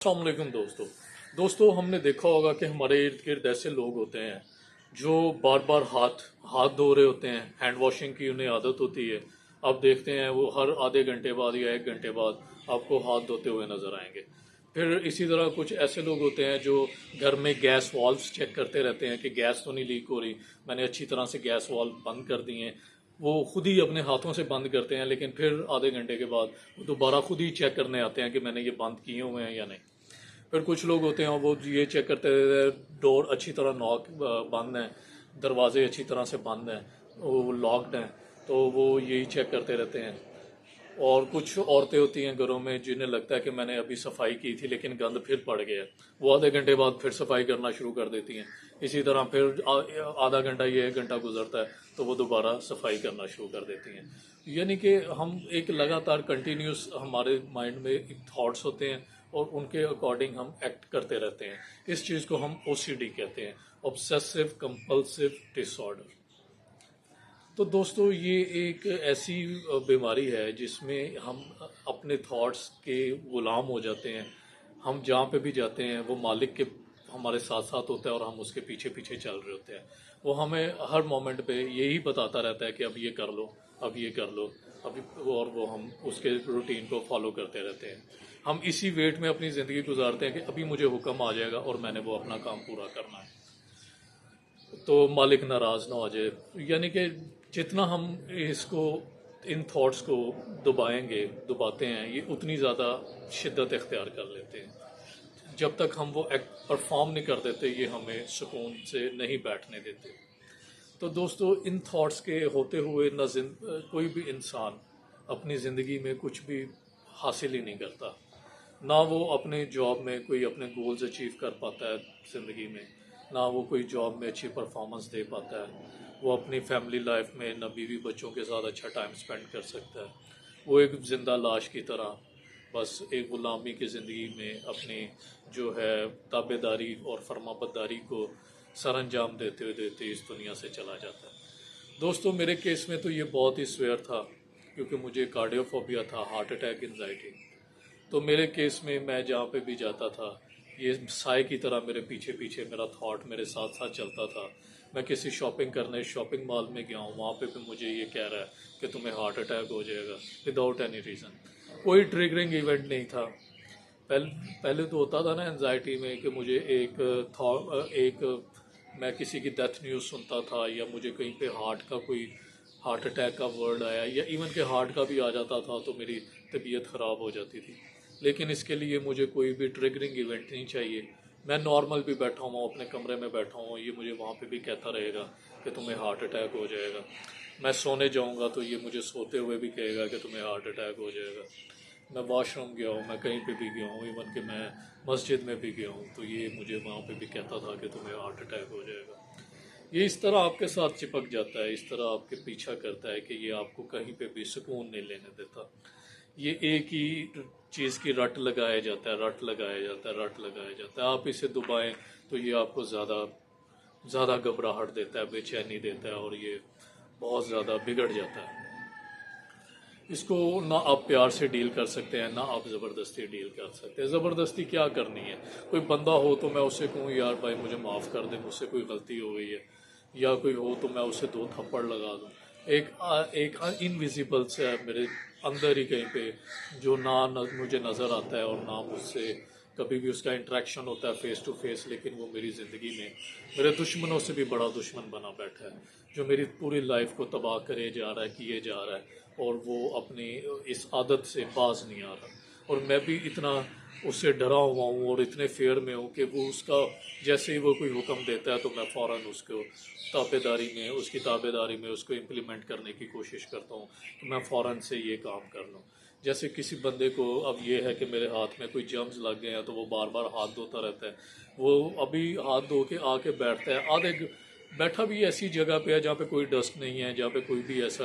अस्सलाम वालेकुम दोस्तों हमने देखा होगा कि हमारे इर्द गिर्द ऐसे लोग होते हैं जो बार बार हाथ हाथ धो रहे होते हैं। हैंड वॉशिंग की उन्हें आदत होती है। आप देखते हैं वो हर आधे घंटे बाद या एक घंटे बाद आपको हाथ धोते हुए नजर आएंगे। फिर इसी तरह कुछ ऐसे लोग होते हैं जो घर में गैस वाल्व्स चेक करते रहते हैं कि गैस तो नहीं लीक हो रही, मैंने अच्छी तरह से गैस वाल्व बंद कर दिए हैं। वो खुद ही अपने हाथों से बंद करते हैं, लेकिन फिर आधे घंटे के बाद वो दोबारा खुद ही चेक करने आते हैं कि मैंने ये बंद किए हुए हैं या नहीं। फिर कुछ लोग होते हैं वो ये चेक करते रहते हैं डोर अच्छी तरह नॉक बंद है, दरवाजे अच्छी तरह से बंद हैं, वो लॉक्ड हैं, तो वो यही चेक करते रहते हैं। और कुछ औरतें होती हैं घरों में जिन्हें लगता है कि मैंने अभी सफाई की थी लेकिन गंद फिर पड़ गया, वो आधे घंटे बाद फिर सफाई करना शुरू कर देती हैं। इसी तरह फिर आधा घंटा या एक घंटा गुजरता है तो वो दोबारा सफाई करना शुरू कर देती हैं। यानी कि हम एक लगातार कंटिन्यूस हमारे माइंड में एक थॉट्स होते हैं और उनके अकॉर्डिंग हम एक्ट करते रहते हैं। इस चीज़ को हम ओसीडी कहते हैं, ऑब्सेसिव कंपल्सिव डिसऑर्डर। तो दोस्तों ये एक ऐसी बीमारी है जिसमें हम अपने थॉट्स के गुलाम हो जाते हैं। हम जहाँ पे भी जाते हैं वो मालिक के हमारे साथ साथ होता है और हम उसके पीछे पीछे चल रहे होते हैं। वो हमें हर मोमेंट पे यही बताता रहता है कि अब ये कर लो, अब ये कर लो, अभी, और वो हम उसके रूटीन को फॉलो करते रहते हैं। हम इसी वेट में अपनी ज़िंदगी गुजारते हैं कि अभी मुझे हुक्म आ जाएगा और मैंने वो अपना काम पूरा करना है, तो मालिक नाराज़ ना हो जाए। यानी कि जितना हम इसको इन थॉट्स को दबाते हैं ये उतनी ज़्यादा शिद्दत इख्तियार कर लेते हैं। जब तक हम वो एक्ट परफॉर्म नहीं कर देते ये हमें सुकून से नहीं बैठने देते। तो दोस्तों इन थॉट्स के होते हुए कोई भी इंसान अपनी ज़िंदगी में कुछ भी हासिल ही नहीं करता। ना वो अपने जॉब में कोई अपने गोल्स अचीव कर पाता है ज़िंदगी में, ना वो कोई जॉब में अच्छी परफॉर्मेंस दे पाता है, वो अपनी फैमिली लाइफ में ना बीवी बच्चों के साथ अच्छा टाइम स्पेंड कर सकता है। वो एक ज़िंदा लाश की तरह बस एक गुलामी की ज़िंदगी में अपनी जो है ताबेदारी और फरमाबरदारी को सर अंजाम देते इस दुनिया से चला जाता है। दोस्तों मेरे केस में तो ये बहुत ही स्वेयर था, क्योंकि मुझे कार्डियोफोबिया था, हार्ट अटैक, एंजाइटी। तो मेरे केस में मैं जहाँ पे भी जाता था ये साए की तरह मेरे पीछे पीछे मेरा थॉट मेरे साथ साथ चलता था। मैं किसी शॉपिंग करने शॉपिंग मॉल में गया हूँ, वहाँ पे भी मुझे ये कह रहा है कि तुम्हें हार्ट अटैक हो जाएगा विदाउट एनी रीज़न। कोई ट्रिगरिंग इवेंट नहीं था। पहले तो होता था ना एनजाइटी में कि मुझे मैं किसी की डेथ न्यूज़ सुनता था या मुझे कहीं पे हार्ट अटैक का वर्ड आया या इवन के हार्ट का भी आ जाता था तो मेरी तबीयत ख़राब हो जाती थी। लेकिन इसके लिए मुझे कोई भी ट्रिगरिंग इवेंट नहीं चाहिए। मैं नॉर्मल भी बैठा हुआ अपने कमरे में बैठा हूँ, ये मुझे वहाँ पे भी कहता रहेगा कि तुम्हें हार्ट अटैक हो जाएगा। मैं सोने जाऊँगा तो ये मुझे सोते हुए भी कहेगा कि तुम्हें हार्ट अटैक हो जाएगा। मैं वॉशरूम गया हूँ, मैं कहीं पे भी गया हूँ, इवन कि मैं मस्जिद में भी गया हूँ तो ये मुझे वहाँ पे भी कहता था कि तुम्हें हार्ट अटैक हो जाएगा। ये इस तरह आपके साथ चिपक जाता है, इस तरह आपके पीछा करता है कि ये आपको कहीं पे भी सुकून नहीं लेने देता। ये एक ही चीज़ की रट लगाया जाता है, रट लगाया जाता है, रट लगाया जाता है। आप इसे दबाएं तो ये आपको ज़्यादा घबराहट देता है, बेचैनी देता है और ये बहुत ज़्यादा बिगड़ जाता है। इसको ना आप प्यार से डील कर सकते हैं ना आप ज़बरदस्ती डील कर सकते हैं। ज़बरदस्ती क्या करनी है? कोई बंदा हो तो मैं उससे कहूँ यार भाई मुझे माफ़ कर दे, मुझसे कोई गलती हो गई है, या कोई हो तो मैं उसे 2 थप्पड़ लगा दूँ। एक इनविजिबल से है मेरे अंदर ही कहीं पे जो मुझे नज़र आता है और ना मुझसे कभी भी उसका इंटरेक्शन होता है फेस टू फेस, लेकिन वो मेरी ज़िंदगी में मेरे दुश्मनों से भी बड़ा दुश्मन बना बैठा है, जो मेरी पूरी लाइफ को तबाह करे जा रहा है, किए जा रहा है, और वो अपनी इस आदत से बाज नहीं आ रहा। और मैं भी इतना उससे डरा हुआ हूँ और इतने फेयर में हूँ कि वो उसका जैसे ही वो कोई हुक्म देता है तो मैं फ़ौरन उसकी ताबेदारी में उसको इम्प्लीमेंट करने की कोशिश करता हूँ कि मैं फ़ौरन से ये काम कर लूँ। जैसे किसी बंदे को अब ये है कि मेरे हाथ में कोई जर्म्स लग गए हैं तो वो बार बार हाथ धोता रहता है। वो अभी हाथ धो के आके बैठता है, बैठा भी ऐसी जगह पे है जहाँ पे कोई डस्ट नहीं है, जहाँ पे कोई भी ऐसा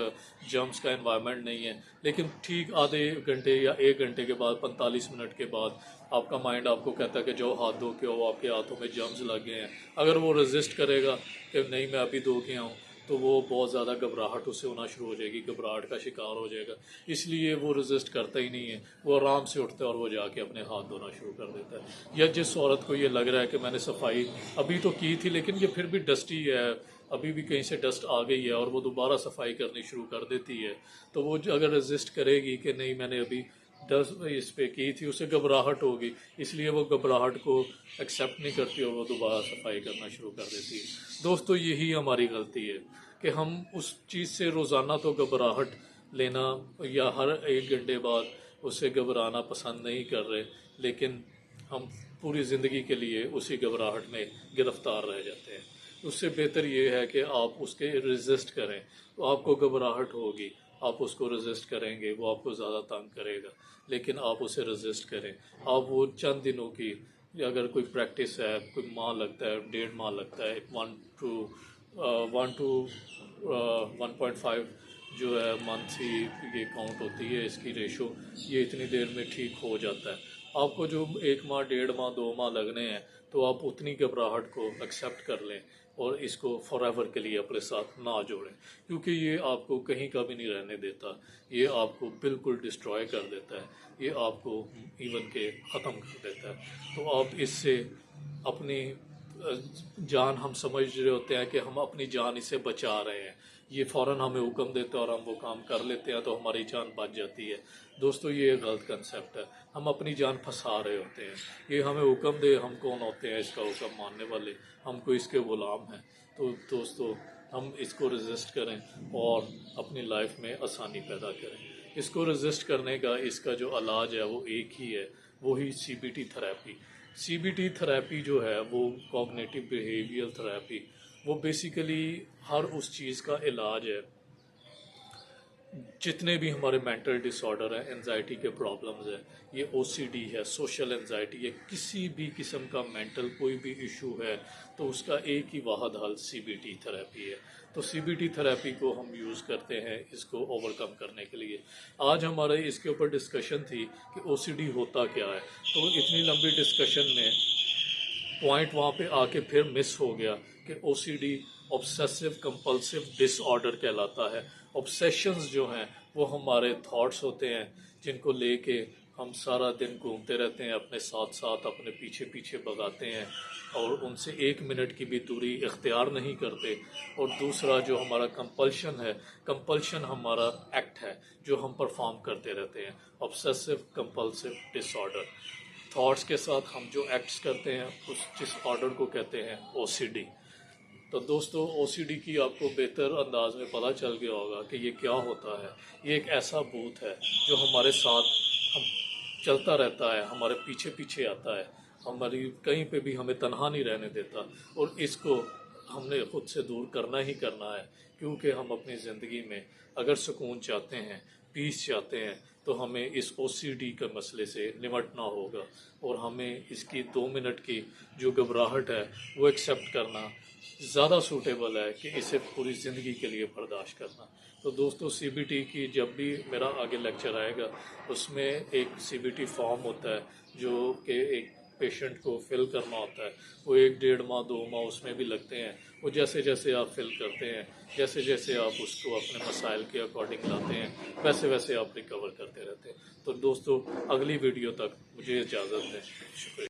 जर्म्स का एनवायरनमेंट नहीं है, लेकिन ठीक आधे घंटे या एक घंटे के बाद 45 मिनट के बाद आपका माइंड आपको कहता है कि जो हाथ धो के हो, आपके हाथों में जर्म्स लग गए हैं। अगर वो रेजिस्ट करेगा कि नहीं मैं अभी धो के आऊँ, تو وہ بہت زیادہ گھبراہٹ اس سے ہونا شروع ہو جائے گی، گھبراہٹ کا شکار ہو جائے گا، اس لیے وہ رزسٹ کرتا ہی نہیں ہے، وہ آرام سے اٹھتا ہے اور وہ جا کے اپنے ہاتھ دھونا شروع کر دیتا ہے۔ یا جس عورت کو یہ لگ رہا ہے کہ میں نے صفائی ابھی تو کی تھی لیکن یہ پھر بھی ڈسٹی ہے، ابھی بھی کہیں سے ڈسٹ آ گئی ہے اور وہ دوبارہ صفائی کرنی شروع کر دیتی ہے، تو وہ اگر رزسٹ کرے گی کہ نہیں میں نے ابھی ڈسٹ اس پہ کی تھی، اسے گھبراہٹ ہوگی، اس لیے وہ گھبراہٹ کو ایکسیپٹ نہیں کرتی اور وہ دوبارہ صفائی کرنا شروع کر دیتی ہے۔ دوستو یہی ہماری غلطی ہے کہ ہم اس چیز سے روزانہ تو گھبراہٹ لینا یا ہر ایک گھنٹے بعد اس سے گھبرانا پسند نہیں کر رہے، لیکن ہم پوری زندگی کے لیے اسی گھبراہٹ میں گرفتار رہ جاتے ہیں۔ اس سے بہتر یہ ہے کہ آپ اس کے رزسٹ کریں، تو آپ کو گھبراہٹ ہوگی، آپ اس کو رزسٹ کریں گے، وہ آپ کو زیادہ تنگ کرے گا، لیکن آپ اسے رزسٹ کریں۔ آپ وہ چند دنوں کی اگر کوئی پریکٹس ہے، کوئی ماہ لگتا ہے، 1.5 ماہ لگتا ہے، 1 to 1.5 جو ہے منتھ ہی یہ کاؤنٹ ہوتی ہے اس کی ریشو، یہ اتنی دیر میں ٹھیک ہو جاتا ہے۔ آپ کو جو 1 ماہ، 1.5 ماہ، 2 ماہ لگنے ہیں تو آپ اتنی گھبراہٹ کو ایکسیپٹ کر لیں اور اس کو فار ایور کے لیے اپنے ساتھ نہ جوڑیں، کیونکہ یہ آپ کو کہیں کا بھی نہیں رہنے دیتا، یہ آپ کو بالکل ڈسٹروائے کر دیتا ہے، یہ آپ کو ایون کہ ختم کر دیتا ہے۔ تو آپ اس سے اپنی جان، ہم سمجھ رہے ہوتے ہیں کہ ہم اپنی جان اس سے بچا رہے ہیں، یہ فوراً ہمیں حکم دیتا ہے اور ہم وہ کام کر لیتے ہیں تو ہماری جان بچ جاتی ہے۔ دوستو یہ ایک غلط کنسیپٹ ہے، ہم اپنی جان پھنسا رہے ہوتے ہیں، یہ ہمیں حکم دے، ہم کون ہوتے ہیں اس کا حکم ماننے والے، ہم کو اس کے غلام ہیں۔ تو دوستو ہم اس کو رزسٹ کریں اور اپنی لائف میں آسانی پیدا کریں۔ اس کو رزسٹ کرنے کا اس کا جو علاج ہے وہ ایک ہی ہے، وہی CBT تھراپی۔ CBT تھراپی جو ہے وہ کوگنیٹو بیہیویئر تھراپی، وہ بیسیکلی ہر اس چیز کا علاج ہے، جتنے بھی ہمارے مینٹل ڈس آرڈر ہیں، انزائٹی کے پرابلمز ہیں، یہ OCD ہے، سوشل انزائٹی، یہ کسی بھی قسم کا مینٹل کوئی بھی ایشو ہے تو اس کا ایک ہی واحد حل CBT تھراپی ہے۔ تو CBT تھراپی کو ہم یوز کرتے ہیں اس کو اوور کم کرنے کے لیے۔ آج ہمارے اس کے اوپر ڈسکشن تھی کہ OCD ہوتا کیا ہے، تو اتنی لمبی ڈسکشن میں پوائنٹ وہاں پہ آ کے پھر مس ہو گیا کہ OCD obsessive compulsive disorder کہلاتا ہے۔ obsessions جو ہیں وہ ہمارے تھاٹس ہوتے ہیں جن کو لے کے ہم سارا دن گھومتے رہتے ہیں، اپنے ساتھ ساتھ اپنے پیچھے پیچھے بھگاتے ہیں اور ان سے 1 منٹ کی بھی دوری اختیار نہیں کرتے۔ اور دوسرا جو ہمارا کمپلشن ہے، کمپلشن ہمارا ایکٹ ہے جو ہم پرفارم کرتے رہتے ہیں، obsessive compulsive disorder۔ تھاٹس کے ساتھ ہم جو ایکٹس کرتے ہیں جس آرڈر کو کہتے ہیں OCD۔ تو دوستو OCD کی آپ کو بہتر انداز میں پتہ چل گیا ہوگا کہ یہ کیا ہوتا ہے۔ یہ ایک ایسا بھوت ہے جو ہمارے ساتھ ہم چلتا رہتا ہے، ہمارے پیچھے پیچھے آتا ہے، ہماری کہیں پہ بھی ہمیں تنہا نہیں رہنے دیتا، اور اس کو ہم نے خود سے دور کرنا ہی کرنا ہے، کیونکہ ہم اپنی زندگی میں اگر سکون چاہتے ہیں، پیس چاہتے ہیں، تو ہمیں اس OCD کے مسئلے سے نمٹنا ہوگا، اور ہمیں اس کی 2 منٹ کی جو گھبراہٹ ہے وہ ایکسیپٹ کرنا زیادہ سوٹیبل ہے کہ اسے پوری زندگی کے لیے برداشت کرنا۔ تو دوستو CBT کی جب بھی میرا آگے لیکچر آئے گا اس میں ایک CBT فارم ہوتا ہے جو کہ ایک پیشنٹ کو فل کرنا ہوتا ہے، وہ 1 1.5 ماہ 2 ماہ اس میں بھی لگتے ہیں، وہ جیسے جیسے آپ فل کرتے ہیں، جیسے جیسے آپ اس کو اپنے مسائل کے اکارڈنگ لاتے ہیں، ویسے ویسے آپ ریکور کرتے رہتے ہیں۔ تو دوستو اگلی ویڈیو تک مجھے اجازت دیں، شکریہ۔